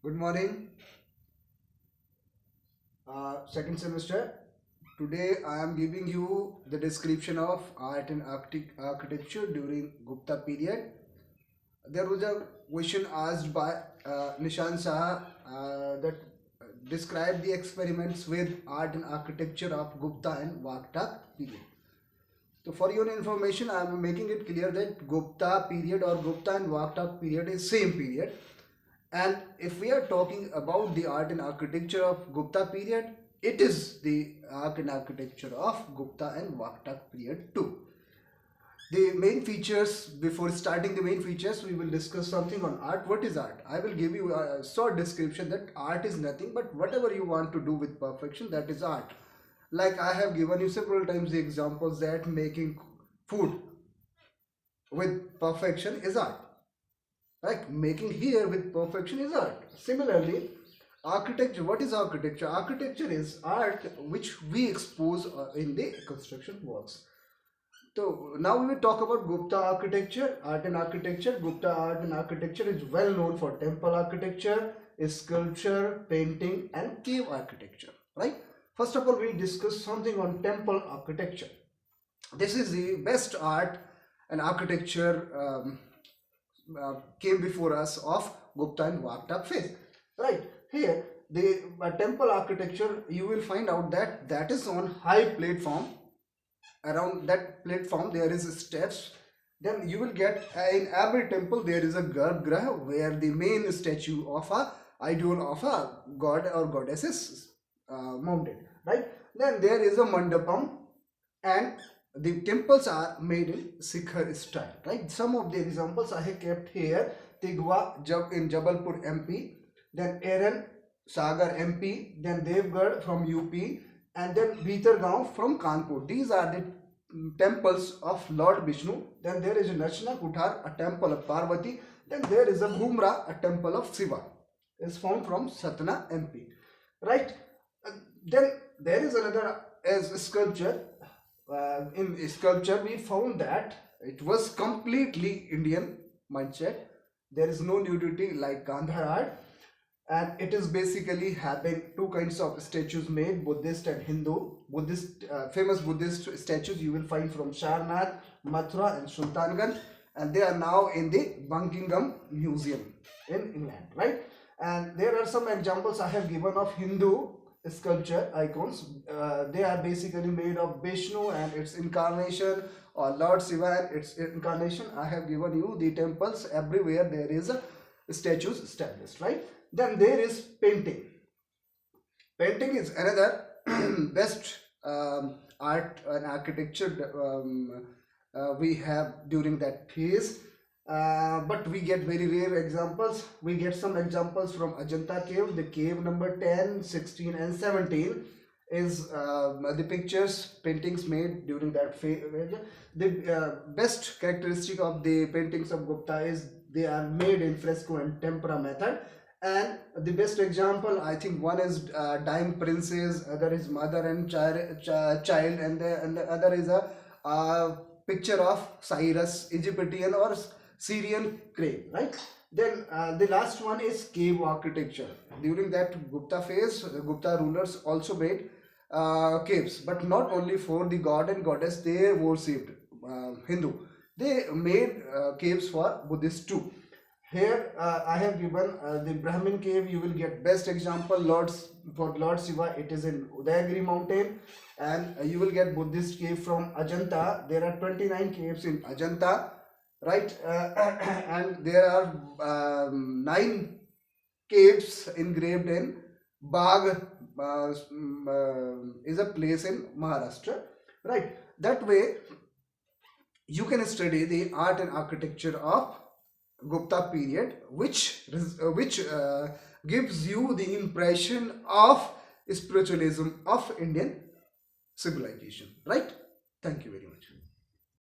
Good morning, second semester. Today I am giving you the description of art and architecture during Gupta period. There was a question asked by Nishan Saha that describe the experiments with art and architecture of Gupta and Vaktak period. So for your information, I am making it clear that Gupta period or Gupta and Vaktak period is same period. And if we are talking about the art and architecture of Gupta period, it is the art and architecture of Gupta and Vaktak period too. The main features, before starting the main features, we will discuss something on art. What is art? I will give you a short description that art is nothing but whatever you want to do with perfection, that is art. Like I have given you several times the examples that making food with perfection is art. Like making here with perfection is art. Similarly, architecture, what is architecture? Architecture is art which we expose in the construction works. So now we will talk about Gupta architecture, art and architecture. Gupta art and architecture is well known for temple architecture, sculpture, painting and cave architecture, right? First of all, we discuss something on temple architecture. This is the best art and architecture came before us of Gupta and Vaktak phase, right? Here, the temple architecture, you will find out that that is on high platform. Around that platform there is steps. Then you will get in every temple there is a garbhagriha where the main statue of a idol of a god or goddess is mounted, right? Then there is a mandapam, and the temples are made in Sikhar style, right? Some of the examples I have kept here. Tigwa in Jabalpur MP, then Aaron Sagar MP, then Devgarh from UP, and then Bhitargaon from Kanpur. These are the temples of Lord Vishnu. Then there is a Nachna Kuthar, a temple of Parvati. Then there is a Bhumra, a temple of Shiva. Is found from Satna MP, right? Then there is another as sculpture. In sculpture, we found that it was completely Indian mindset. There is no nudity like Gandhar art, and it is basically having two kinds of statues made, Buddhist and Hindu. Buddhist famous Buddhist statues you will find from Sarnath, Mathura and Sultanganj, and they are now in the Buckingham Museum in England, right? And there are some examples I have given of Hindu sculpture icons. They are basically made of Vishnu and its incarnation, or Lord Shiva and its incarnation. I have given you the temples everywhere there is a statues established, right? Then there is painting. Painting is another best art and architecture we have during that phase. But we get very rare examples. We get some examples from Ajanta cave. The cave number 10, 16 and 17 is the pictures, paintings made during that phase. The best characteristic of the paintings of Gupta is they are made in fresco and tempera method. And the best example, I think one is Dying Princess, other is Mother and Child, and the other is a picture of Cyrus, Egyptian or Syrian crane, right? Then the last one is cave architecture. During that Gupta phase, the Gupta rulers also made caves, but not only for the god and goddess they worshipped, Hindu. They made caves for Buddhists too. Here I have given the Brahmin cave. You will get best example for Lord Shiva. It is in Udayagiri mountain, and you will get Buddhist cave from Ajanta. There are 29 caves in Ajanta, right? And there are 9 caves engraved in Bagh. Is a place in Maharashtra, right? That way you can study the art and architecture of Gupta period, which gives you the impression of spiritualism of Indian civilization, right? Thank you very much.